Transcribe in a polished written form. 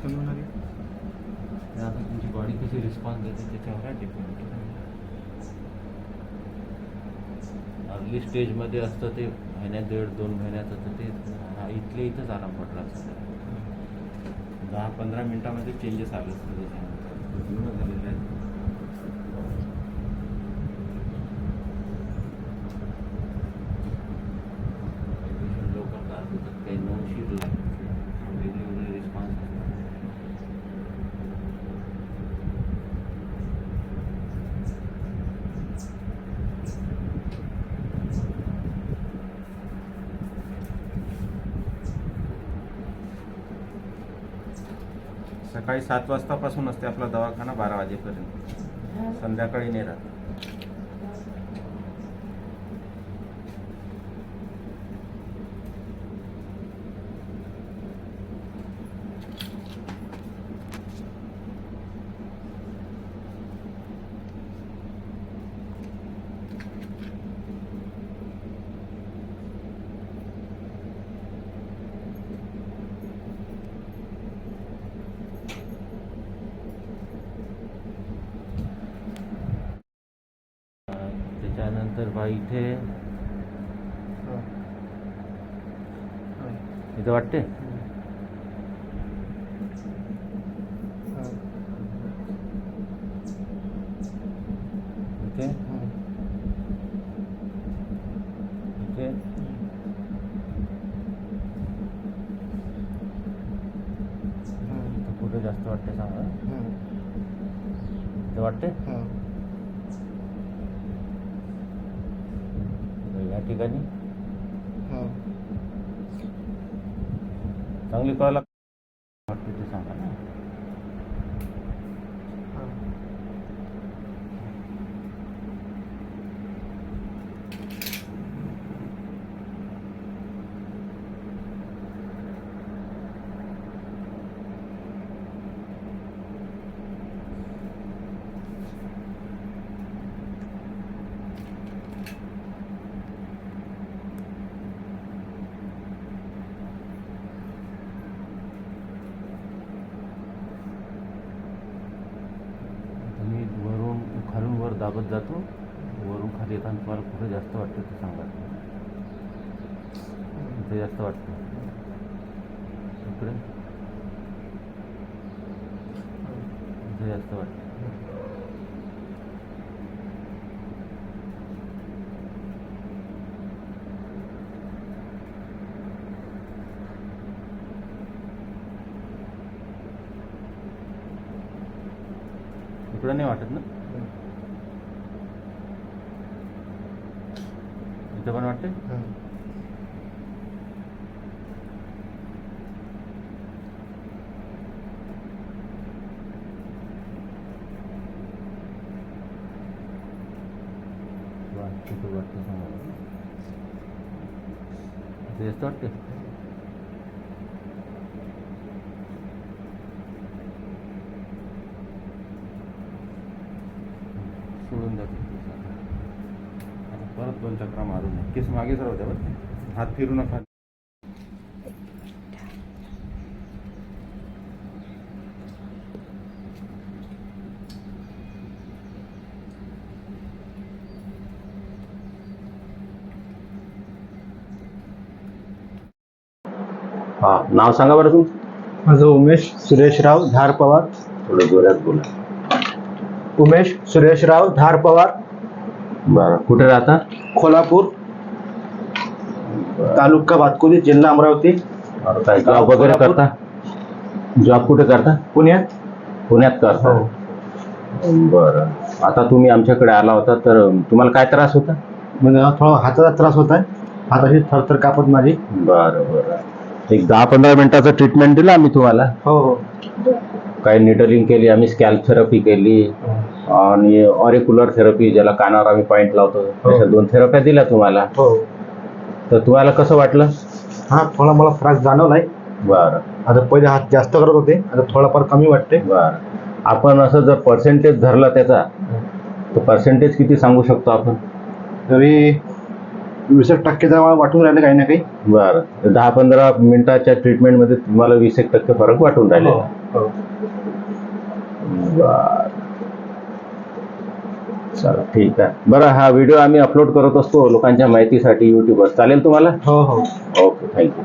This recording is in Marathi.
समजून आली. आता तुमची बॉडी कशी रिस्पॉन्स देते त्याच्यावर आहे डिपेंड. अर्ली स्टेजमध्ये असतं ते महिन्यात 1.5-2 महिन्याचं, तर ते इथल्या इथंच आराम पडला असतं. 10-15 मिनटामध्ये चेंजेस आले असतं त्याच्यानंतर पूर्ण झालेलं आहे. लोकल दाखवतात काही नो शीट वेगळे वेगळे रिस्पॉन्स असतात. सकाळी 7 वाजतापासून असते आपला दवाखाना 12 वाजेपर्यंत. संध्याकाळी नाही राहत. त्याच्यानंतर बा इथे इथं वाटते इथे इथे कुठे जास्त वाटते सांगा. इथे वाटते या ठिकाणी चांगली कळायला वाटते ते सांगा ना. मी वरून खालून वर दाबत जातो. वरून खाली येताना तुम्हाला कुठे जास्त वाटतं ते सांगा. इथे जास्त वाटतं इकडे इथे जास्त वाटतं. इकडं नाही वाटत ना. इथं पण वाटते. कुठं वाटतं सांगा. इथे जास्त वाटते. सोडून द्या. परत 2 चक्रा मारून केस मागे सरव द्या. बरं हात फिरू नका. हा, नाव सांगा बरं तुमचं. माझं उमेश सुरेशराव धार पवार. थोडं जोरात बोला. उमेश सुरेशराव धार पवार. बरं, कुठे राहता? कोल्हापूर तालुका भातकुली जिल्हा अमरावती. काय जॉब वगैरे करता? जॉब कुठे करता? पुण्यात. पुण्यात करता. बरं, आता तुम्ही आमच्याकडे आला होता तर तुम्हाला काय त्रास होता? म्हणजे थोडा हाताचा त्रास होत आहे. हाताची थरथर कापत माझी. बरं बरं, एक 10-15 मिनिटाचं ट्रीटमेंट दिलं आम्ही तुम्हाला. हो हो. काही निडलिंग केली आम्ही, स्कॅल्प थेरपी केली आणि ऑरिक्युलर थेरपी, ज्याला कानावर आम्ही पॉईंट लावतो, अशा 2 थेरप्या दिल्या तुम्हाला. हो. तर तुम्हाला कसं वाटलं? हा, थोडा मला त्रास जाणवलाय. बरं. आता पहिले हात जास्त करत होते, आता थोडाफार कमी वाटते. बरं, आपण असं जर पर्सेंटेज धरला त्याचा, तर पर्सेंटेज किती सांगू शकतो आपण? तरी 20% दवा वाटून राहिले काही ना काही. बरं 10-15 मिनिटाच्या ट्रीटमेंटमध्ये तुम्हाला 20% फरक वाटून राहिले. हो. बरं चला ठीक आहे. बरं हा व्हिडिओ आम्ही अपलोड करत असतो लोकांच्या माहितीसाठी युट्यूबवर, चालेल तुम्हाला? हो. Okay thank you.